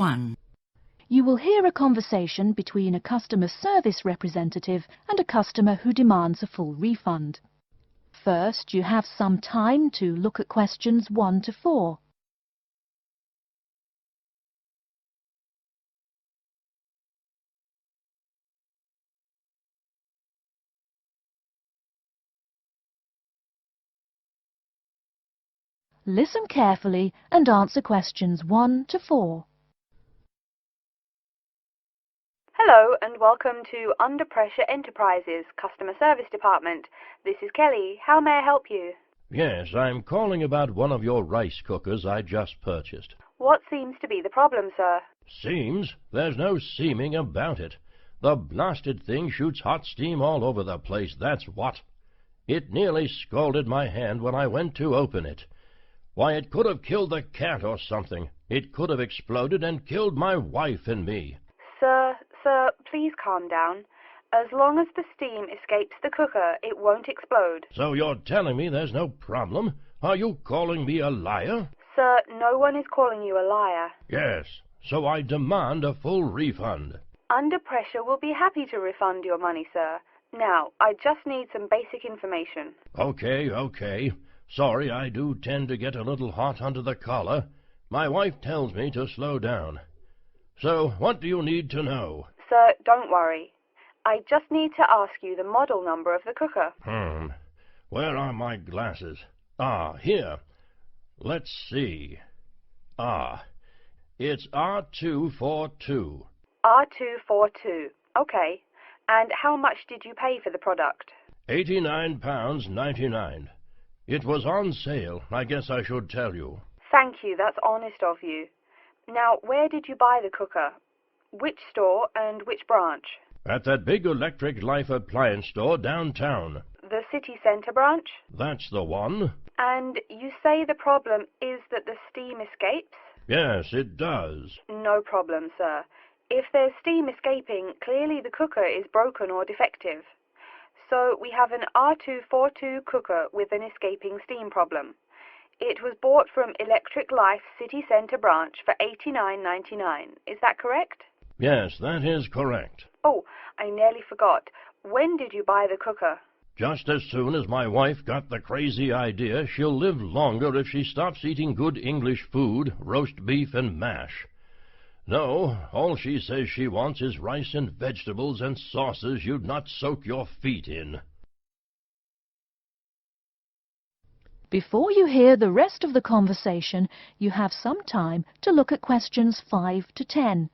1. You will hear a conversation between a customer service representative and a customer who demands a full refund. First, you have some time to look at questions 1 to 4. Listen carefully and answer questions 1 to 4. Hello and welcome to Under Pressure Enterprises Customer Service Department. This is Kelly. How may I help you? Yes, I'm calling about one of your rice cookers I just purchased. What seems to be the problem, sir? Seems? There's no seeming about it. The blasted thing shoots hot steam all over the place, that's what. It nearly scalded my hand when I went to open it. Why, it could have killed the cat or something. It could have exploded and killed my wife and me. Sir, please calm down. As long as the steam escapes the cooker, it won't explode. So you're telling me there's no problem? Are you calling me a liar? Sir, no one is calling you a liar. Yes, so I demand a full refund. Under Pressure will be happy to refund your money, sir. Now, I just need some basic information. Okay. Sorry, I do tend to get a little hot under the collar. My wife tells me to slow down. So, what do you need to know? Sir, don't worry. I just need to ask you the model number of the cooker. Where are my glasses? Here. Let's see. It's R242. R242. Okay. And how much did you pay for the product? £89.99. It was on sale. I guess I should tell you. Thank you. That's honest of you. Now, where did you buy the cooker? Which store and which branch? At that big Electric Life appliance store downtown. The city centre branch? That's the one. And you say the problem is that the steam escapes? Yes, it does. No problem, sir. If there's steam escaping, clearly the cooker is broken or defective. So we have an R242 cooker with an escaping steam problem. It was bought from Electric Life City Centre branch for $89.99. Is that correct? Yes, that is correct. Oh, I nearly forgot. When did you buy the cooker? Just as soon as my wife got the crazy idea she'll live longer if she stops eating good English food, roast beef and mash. No, all she says she wants is rice and vegetables and sauces you'd not soak your feet in. Before you hear the rest of the conversation, you have some time to look at questions 5 to 10.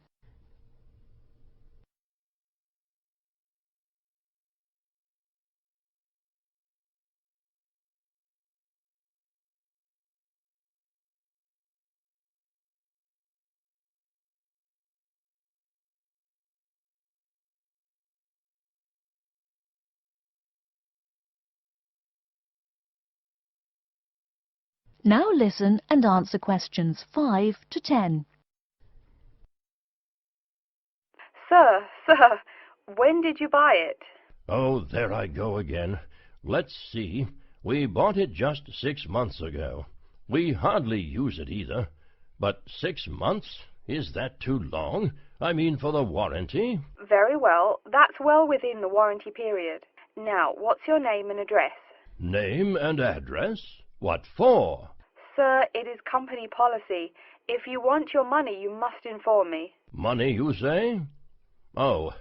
Now listen and answer questions 5 to 10. Sir, when did you buy it? Oh, there I go again. Let's see. We bought it just 6 months ago. We hardly use it either. But 6 months? Is that too long? I mean, for the warranty? Very well. That's well within the warranty period. Now, what's your name and address? Name and address? What for? Sir, it is company policy. If you want your money, you must inform me. Money, you say? Oh,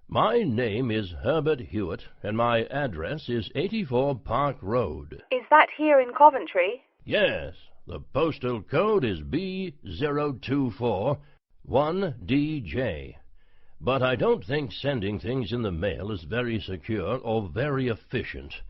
my name is Herbert Hewitt, and my address is 84 Park Road. Is that here in Coventry? Yes, the postal code is B0241DJ. But I don't think sending things in the mail is very secure or very efficient.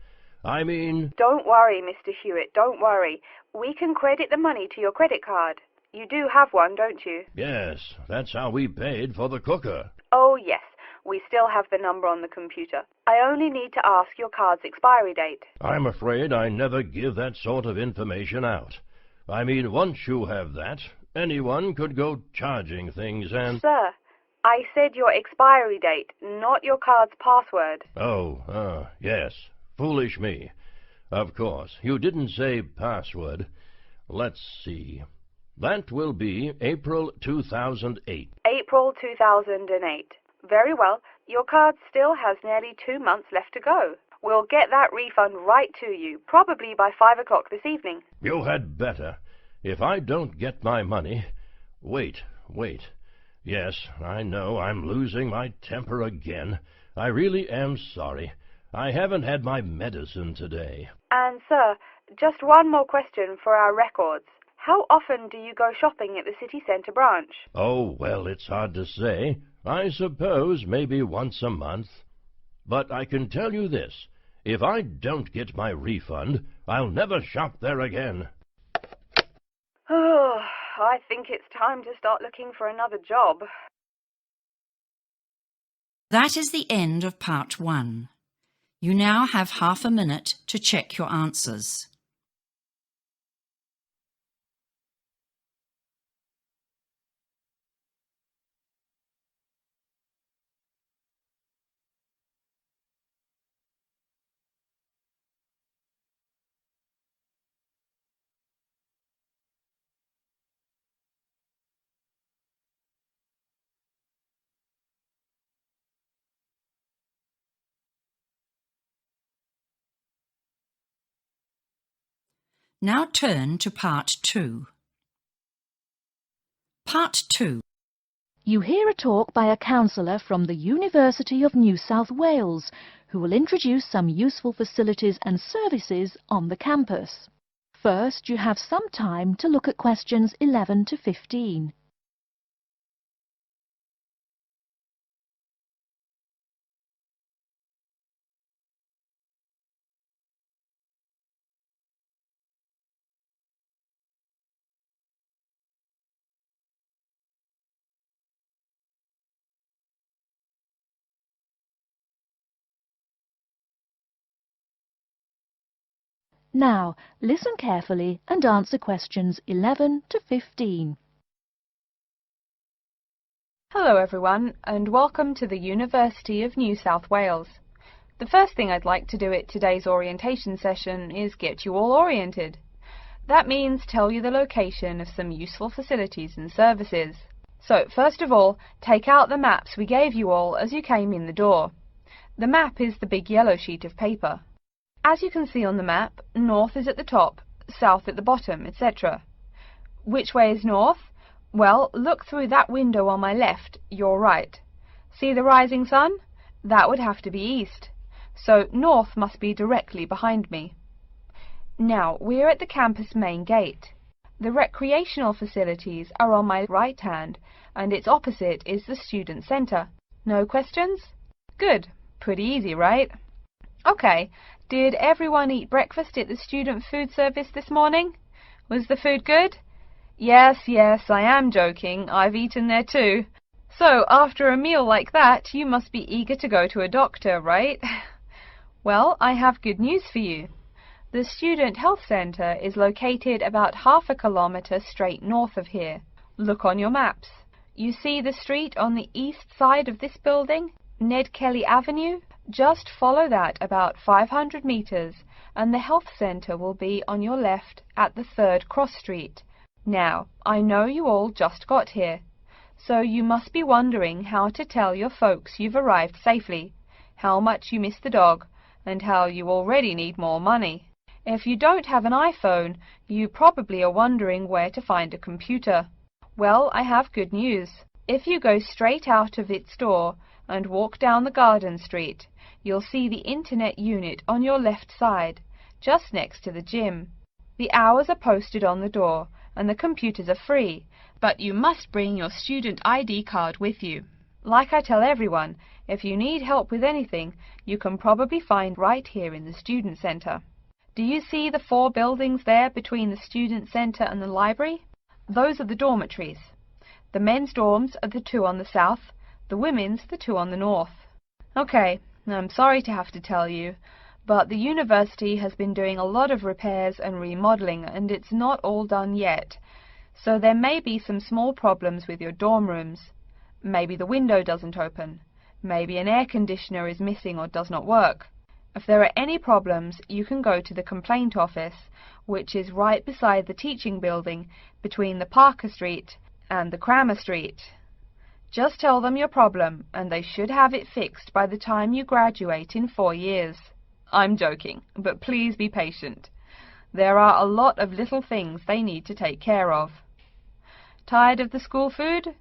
I mean... Don't worry, Mr. Hewitt, don't worry. We can credit the money to your credit card. You do have one, don't you? Yes, that's how we paid for the cooker. Oh, yes. We still have the number on the computer. I only need to ask your card's expiry date. I'm afraid I never give that sort of information out. I mean, once you have that, anyone could go charging things and... Sir, I said your expiry date, not your card's password. Oh, yes. Foolish me. Of course, you didn't say password. Let's see. That will be April 2008. April 2008. Very well. Your card still has nearly 2 months left to go. We'll get that refund right to you, probably by 5 o'clock this evening. You had better. If I don't get my money... Wait. Yes, I know I'm losing my temper again. I really am sorry. I haven't had my medicine today. And, sir, just one more question for our records. How often do you go shopping at the city centre branch? Oh, well, it's hard to say. I suppose maybe once a month. But I can tell you this. If I don't get my refund, I'll never shop there again. Oh, I think it's time to start looking for another job. That is the end of part 1. You now have half a minute to check your answers. Now turn to part 2. Part 2. You hear a talk by a counsellor from the University of New South Wales, who will introduce some useful facilities and services on the campus. First, you have some time to look at questions 11 to 15. Now, listen carefully and answer questions 11 to 15. Hello everyone, and welcome to the University of New South Wales. The first thing I'd like to do at today's orientation session is get you all oriented. That means tell you the location of some useful facilities and services. So, first of all, take out the maps we gave you all as you came in the door. The map is the big yellow sheet of paper. As you can see on the map, north is at the top, south at the bottom, etc. Which way is north? Well, look through that window on my left, your right. See the rising sun? That would have to be east. So north must be directly behind me. Now, we're at the campus main gate. The recreational facilities are on my right hand, and its opposite is the student centre. No questions? Good. Pretty easy, right? Okay. Did everyone eat breakfast at the student food service this morning? Was the food good? Yes, I am joking. I've eaten there too. So, after a meal like that, you must be eager to go to a doctor, right? Well, I have good news for you. The Student Health Centre is located about half a kilometre straight north of here. Look on your maps. You see the street on the east side of this building? Ned Kelly Avenue? Just follow that about 500 metres and the health centre will be on your left at the 3rd cross street. Now, I know you all just got here, so you must be wondering how to tell your folks you've arrived safely, how much you miss the dog, and how you already need more money. If you don't have an iPhone, you probably are wondering where to find a computer. Well, I have good news. If you go straight out of its door and walk down the garden street, you'll see the internet unit on your left side, just next to the gym. The hours are posted on the door, and the computers are free, but you must bring your student ID card with you. Like I tell everyone, if you need help with anything, you can probably find right here in the student centre. Do you see the 4 buildings there between the student centre and the library? Those are the dormitories. The men's dorms are the 2 on the south, the women's the 2 on the north. Okay, I'm sorry to have to tell you, but the university has been doing a lot of repairs and remodelling, and it's not all done yet. So there may be some small problems with your dorm rooms. Maybe the window doesn't open. Maybe an air conditioner is missing or does not work. If there are any problems, you can go to the complaint office, which is right beside the teaching building between the Parker Street and the Cramer Street. Just tell them your problem and they should have it fixed by the time you graduate in 4 years. I'm joking, but please be patient. There are a lot of little things they need to take care of. Tired of the school food?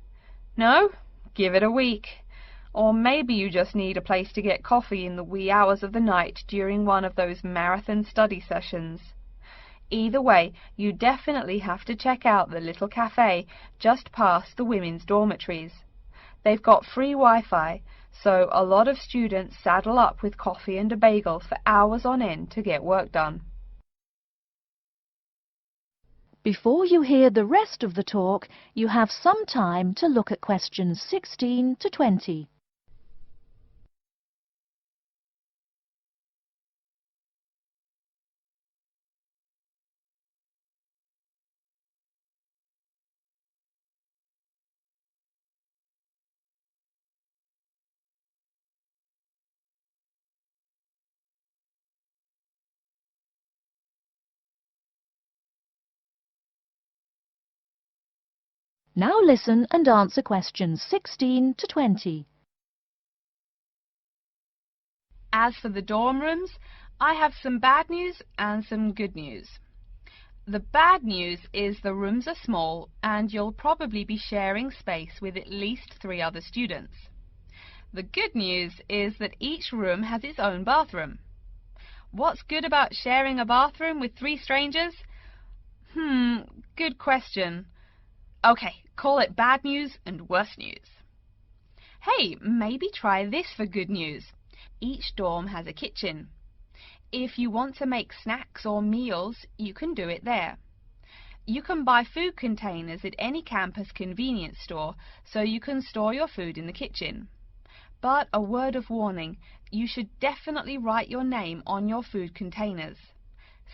No? Give it a week. Or maybe you just need a place to get coffee in the wee hours of the night during one of those marathon study sessions. Either way, you definitely have to check out the little cafe just past the women's dormitories. They've got free Wi-Fi, so a lot of students saddle up with coffee and a bagel for hours on end to get work done. Before you hear the rest of the talk, you have some time to look at questions 16 to 20. Now listen and answer questions 16 to 20. As for the dorm rooms, I have some bad news and some good news. The bad news is the rooms are small and you'll probably be sharing space with at least 3 other students. The good news is that each room has its own bathroom. What's good about sharing a bathroom with 3 strangers? Good question. Okay, call it bad news and worse news. Hey, maybe try this for good news. Each dorm has a kitchen. If you want to make snacks or meals, you can do it there. You can buy food containers at any campus convenience store, so you can store your food in the kitchen. But a word of warning, you should definitely write your name on your food containers.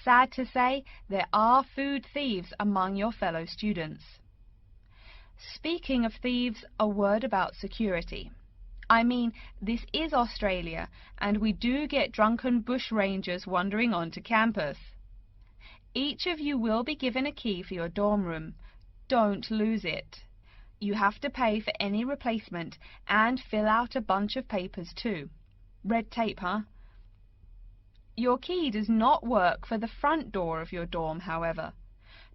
Sad to say, there are food thieves among your fellow students. Speaking of thieves, a word about security. I mean, this is Australia, and we do get drunken bushrangers wandering onto campus. Each of you will be given a key for your dorm room. Don't lose it. You have to pay for any replacement and fill out a bunch of papers too. Red tape, huh? Your key does not work for the front door of your dorm, however.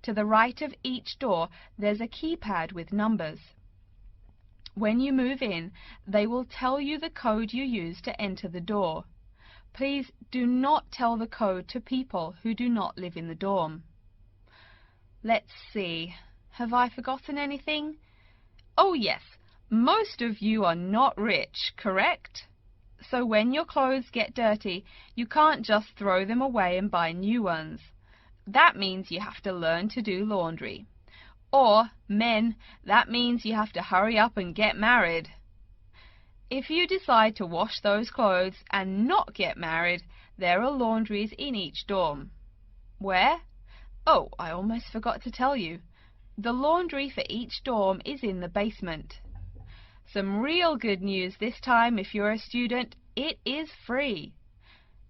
To the right of each door, there's a keypad with numbers. When you move in, they will tell you the code you use to enter the door. Please do not tell the code to people who do not live in the dorm. Let's see. Have I forgotten anything? Oh yes, most of you are not rich, correct? So when your clothes get dirty, you can't just throw them away and buy new ones. That means you have to learn to do laundry. Or, men, that means you have to hurry up and get married. If you decide to wash those clothes and not get married, there are laundries in each dorm. Where? Oh, I almost forgot to tell you. The laundry for each dorm is in the basement. Some real good news this time if you're a student, it is free.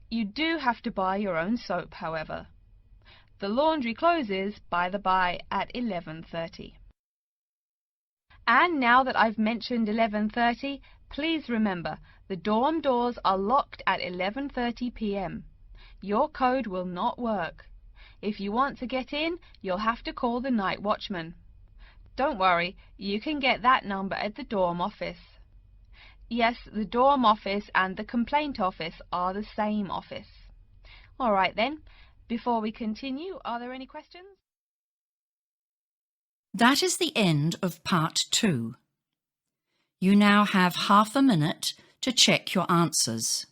You do have to buy your own soap, however. The laundry closes, by the by, at 11:30. And now that I've mentioned 11:30, please remember, the dorm doors are locked at 11:30 p.m. Your code will not work. If you want to get in, you'll have to call the night watchman. Don't worry, you can get that number at the dorm office. Yes, the dorm office and the complaint office are the same office. All right then. Before we continue, are there any questions? That is the end of part 2. You now have half a minute to check your answers.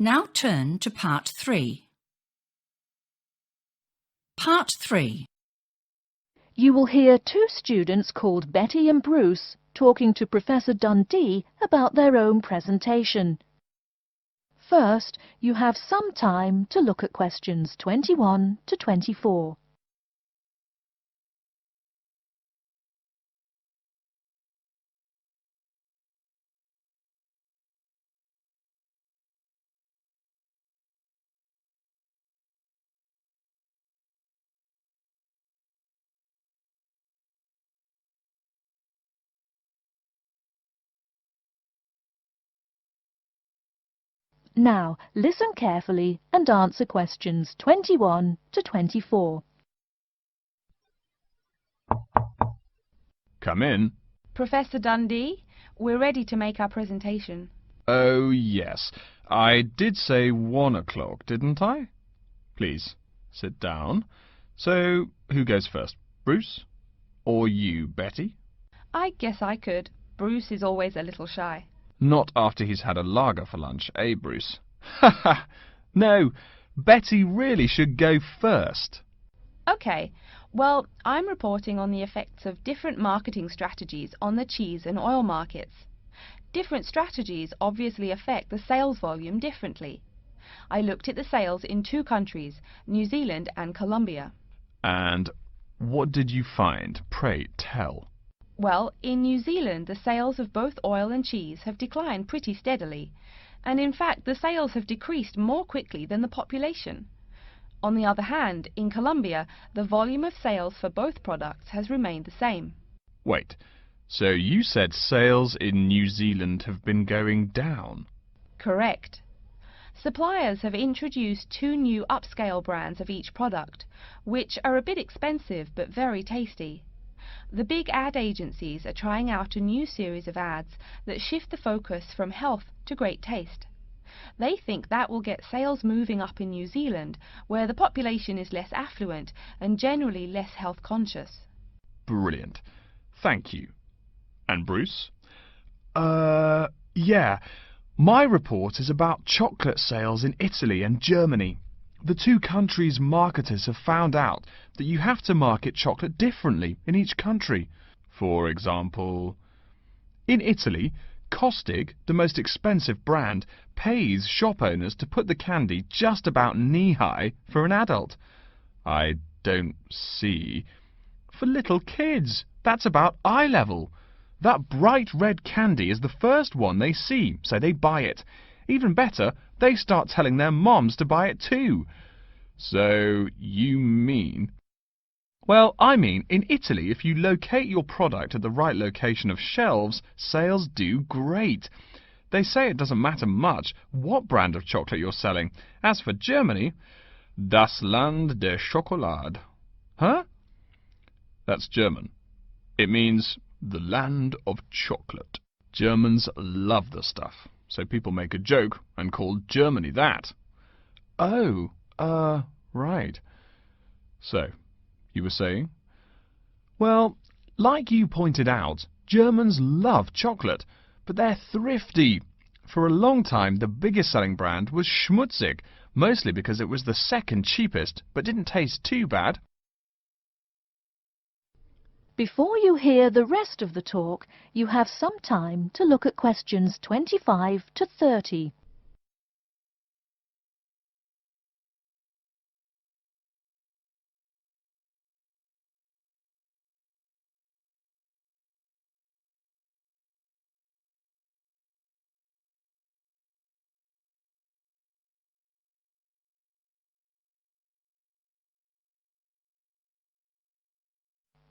Now turn to Part 3. Part 3. You will hear two students called Betty and Bruce talking to Professor Dundee about their own presentation. First, you have some time to look at questions 21 to 24. Now, listen carefully and answer questions 21 to 24. Come in. Professor Dundee, we're ready to make our presentation. Oh, yes. I did say 1 o'clock, didn't I? Please, sit down. So, who goes first? Bruce? Or you, Betty? I guess I could. Bruce is always a little shy. Not after he's had a lager for lunch, eh, Bruce? Ha ha! No, Betty really should go first. Okay, well, I'm reporting on the effects of different marketing strategies on the cheese and oil markets. Different strategies obviously affect the sales volume differently. I looked at the sales in 2 countries, New Zealand and Colombia. And what did you find? Pray tell. Well, in New Zealand, the sales of both oil and cheese have declined pretty steadily, and in fact the sales have decreased more quickly than the population. On the other hand, in Colombia, the volume of sales for both products has remained the same. Wait, so you said sales in New Zealand have been going down? Correct. Suppliers have introduced 2 new upscale brands of each product, which are a bit expensive but very tasty. The big ad agencies are trying out a new series of ads that shift the focus from health to great taste. They think that will get sales moving up in New Zealand, where the population is less affluent and generally less health conscious. Brilliant. Thank you. And Bruce? Yeah. My report is about chocolate sales in Italy and Germany. The 2 countries' marketers have found out that you have to market chocolate differently in each country. For example, in Italy, Kostig, the most expensive brand, pays shop owners to put the candy just about knee-high for an adult. I don't see. For little kids, that's about eye level. That bright red candy is the first one they see, so they buy it. Even better, they start telling their moms to buy it too. So, you mean... Well, I mean, in Italy, if you locate your product at the right location of shelves, sales do great. They say it doesn't matter much what brand of chocolate you're selling. As for Germany, das Land der Schokolade. Huh? That's German. It means the land of chocolate. Germans love the stuff, so people make a joke and call Germany that. Oh, right. So, you were saying? Well, like you pointed out, Germans love chocolate, but they're thrifty. For a long time, the biggest selling brand was Schmutzig, mostly because it was the second cheapest, but didn't taste too bad. Before you hear the rest of the talk, you have some time to look at questions 25 to 30.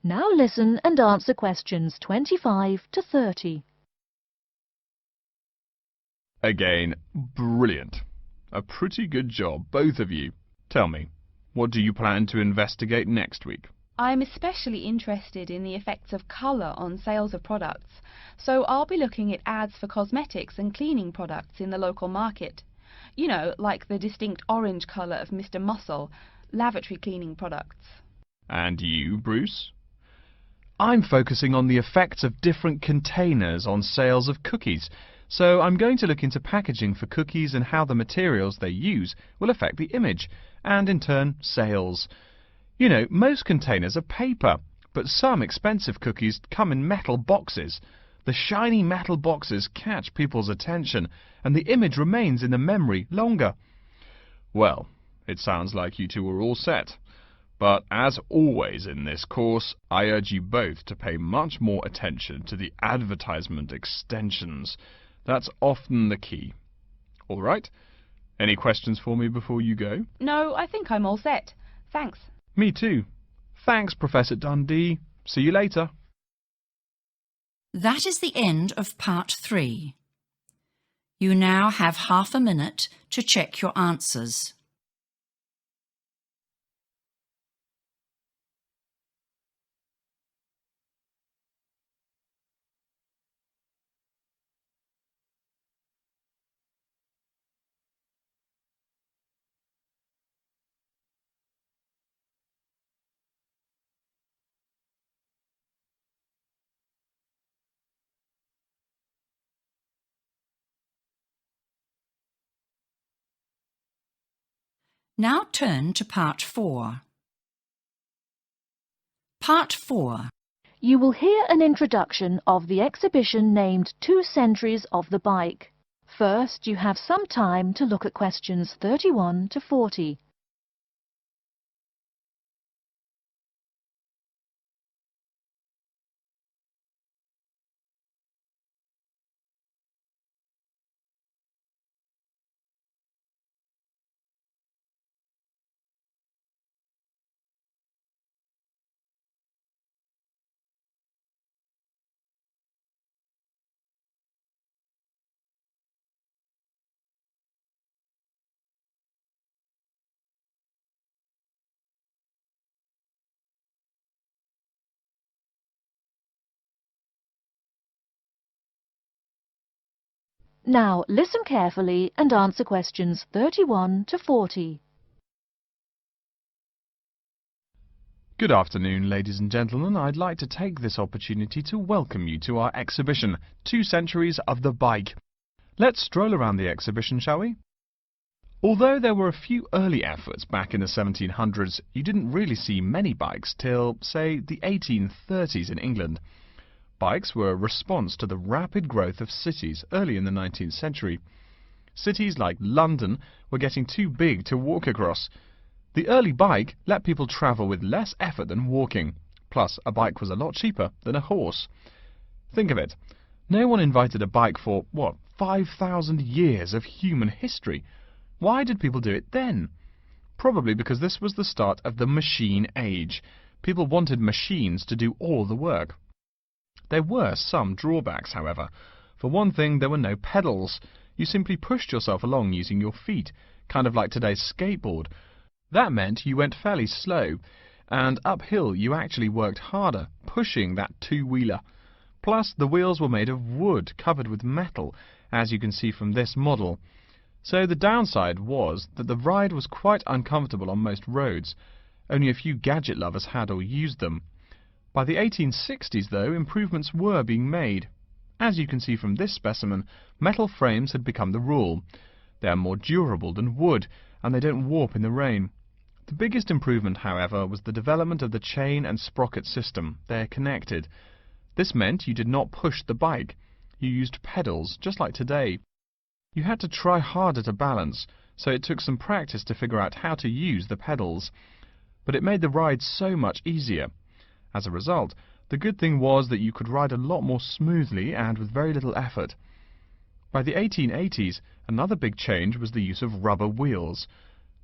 Now listen and answer questions 25 to 30. Again, brilliant. A pretty good job, both of you. Tell me, what do you plan to investigate next week? I'm especially interested in the effects of colour on sales of products, so I'll be looking at ads for cosmetics and cleaning products in the local market. You know, like the distinct orange colour of Mr. Muscle, lavatory cleaning products. And you, Bruce? I'm focusing on the effects of different containers on sales of cookies. so I'm going to look into packaging for cookies and how the materials they use will affect the image, and in turn, sales. You know, most containers are paper, but some expensive cookies come in metal boxes. The shiny metal boxes catch people's attention, and the image remains in the memory longer. Well, it sounds like you two are all set. But as always in this course, I urge you both to pay much more attention to the advertisement extensions. That's often the key. All right? Any questions for me before you go? No, I think I'm all set. Thanks. Me too. Thanks, Professor Dundee. See you later. That is the end of part 3. You now have half a minute to check your answers. Now turn to part 4. Part 4. You will hear an introduction of the exhibition named 2 Centuries of the Bike. First, you have some time to look at questions 31 to 40. Now listen carefully and answer questions 31 to 40. Good afternoon, ladies and gentlemen. I'd like to take this opportunity to welcome you to our exhibition, 2 Centuries of the Bike. Let's stroll around the exhibition, shall we? Although there were a few early efforts back in the 1700s, you didn't really see many bikes till, say, the 1830s in England. Bikes were a response to the rapid growth of cities early in the 19th century. Cities like London were getting too big to walk across. The early bike let people travel with less effort than walking. Plus, a bike was a lot cheaper than a horse. Think of it. No one invented a bike for, 5,000 years of human history. Why did people do it then? Probably because this was the start of the machine age. People wanted machines to do all the work. There were some drawbacks, however. For one thing, there were no pedals. You simply pushed yourself along using your feet, kind of like today's skateboard. That meant you went fairly slow, and uphill you actually worked harder, pushing that two-wheeler. Plus, the wheels were made of wood covered with metal, as you can see from this model. So the downside was that the ride was quite uncomfortable on most roads. Only a few gadget lovers had or used them. By the 1860s, though, improvements were being made. As you can see from this specimen, metal frames had become the rule. They are more durable than wood, and they don't warp in the rain. The biggest improvement, however, was the development of the chain and sprocket system. They are connected. This meant you did not push the bike. You used pedals, just like today. You had to try harder to balance, so it took some practice to figure out how to use the pedals. But it made the ride so much easier. As a result, the good thing was that you could ride a lot more smoothly and with very little effort. By the 1880s, another big change was the use of rubber wheels.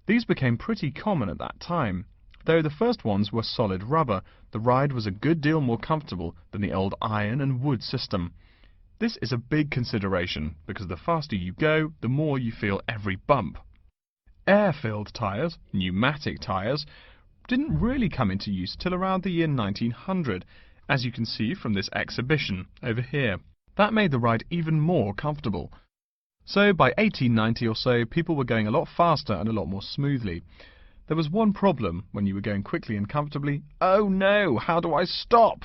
These became pretty common at that time. Though the first ones were solid rubber, the ride was a good deal more comfortable than the old iron and wood system. This is a big consideration, because the faster you go, the more you feel every bump. Air-filled tyres, pneumatic tyres, didn't really come into use till around the year 1900, as you can see from this exhibition over here. That made the ride even more comfortable. So by 1890 or so, people were going a lot faster and a lot more smoothly. There was one problem when you were going quickly and comfortably. Oh no, how do I stop?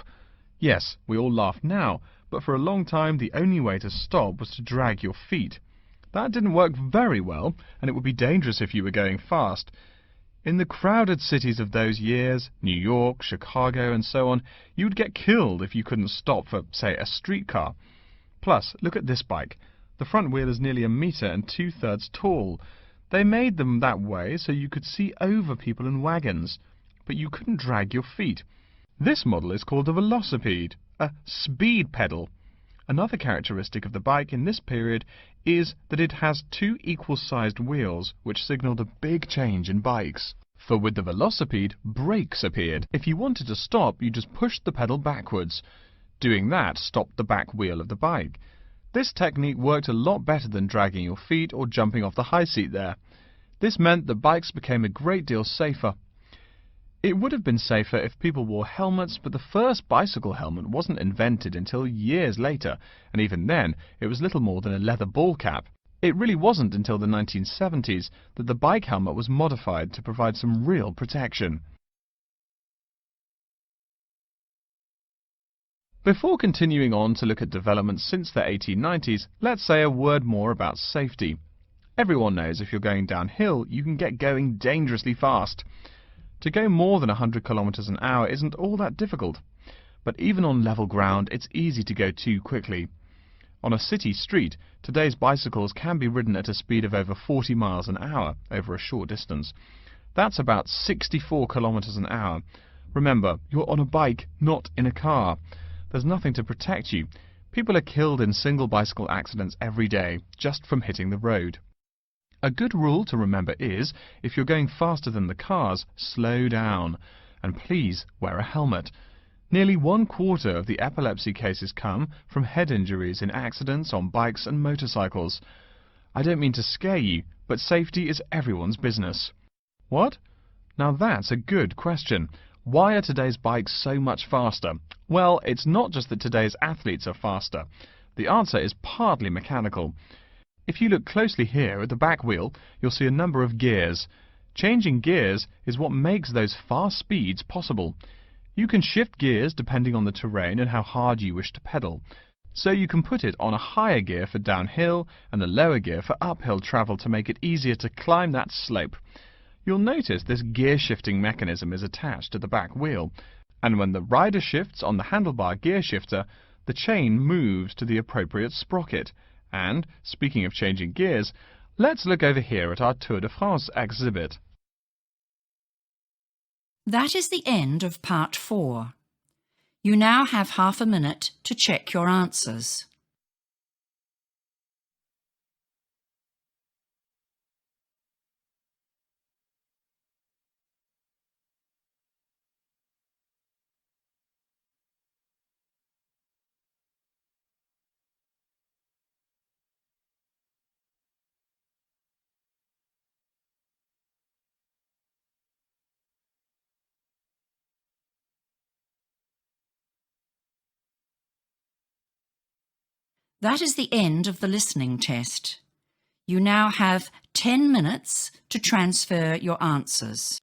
Yes, we all laugh now, but for a long time the only way to stop was to drag your feet. That didn't work very well, and it would be dangerous if you were going fast. In the crowded cities of those years, New York, Chicago, and so on, you would get killed if you couldn't stop for, say, a streetcar. Plus, look at this bike. The front wheel is nearly 1 meter and 2/3 tall. They made them that way so you could see over people and wagons, but you couldn't drag your feet. This model is called a velocipede, a speed pedal. Another characteristic of the bike in this period is that it has 2 equal-sized wheels, which signalled a big change in bikes. For with the velocipede, brakes appeared. If you wanted to stop, you just pushed the pedal backwards. Doing that stopped the back wheel of the bike. This technique worked a lot better than dragging your feet or jumping off the high seat there. This meant that bikes became a great deal safer. It would have been safer if people wore helmets, but the first bicycle helmet wasn't invented until years later, and even then it was little more than a leather ball cap. It really wasn't until the 1970s that the bike helmet was modified to provide some real protection. Before continuing on to look at developments since the 1890s, let's say a word more about safety. Everyone knows if you're going downhill, you can get going dangerously fast. To go more than 100 kilometers an hour isn't all that difficult, but even on level ground, it's easy to go too quickly. On a city street, today's bicycles can be ridden at a speed of over 40 miles an hour over a short distance. That's about 64 kilometers an hour. Remember, you're on a bike, not in a car. There's nothing to protect you. People are killed in single bicycle accidents every day, just from hitting the road. A good rule to remember is, if you're going faster than the cars, slow down. And please wear a helmet. Nearly 1/4 of the epilepsy cases come from head injuries in accidents on bikes and motorcycles. I don't mean to scare you, but safety is everyone's business. What? Now that's a good question. Why are today's bikes so much faster? Well, it's not just that today's athletes are faster. The answer is partly mechanical. If you look closely here at the back wheel, you'll see a number of gears. Changing gears is what makes those fast speeds possible. You can shift gears depending on the terrain and how hard you wish to pedal. So you can put it on a higher gear for downhill and a lower gear for uphill travel to make it easier to climb that slope. You'll notice this gear shifting mechanism is attached to the back wheel, and when the rider shifts on the handlebar gear shifter, the chain moves to the appropriate sprocket. And, speaking of changing gears, let's look over here at our Tour de France exhibit. That is the end of part 4. You now have half a minute to check your answers. That is the end of the listening test. You now have 10 minutes to transfer your answers.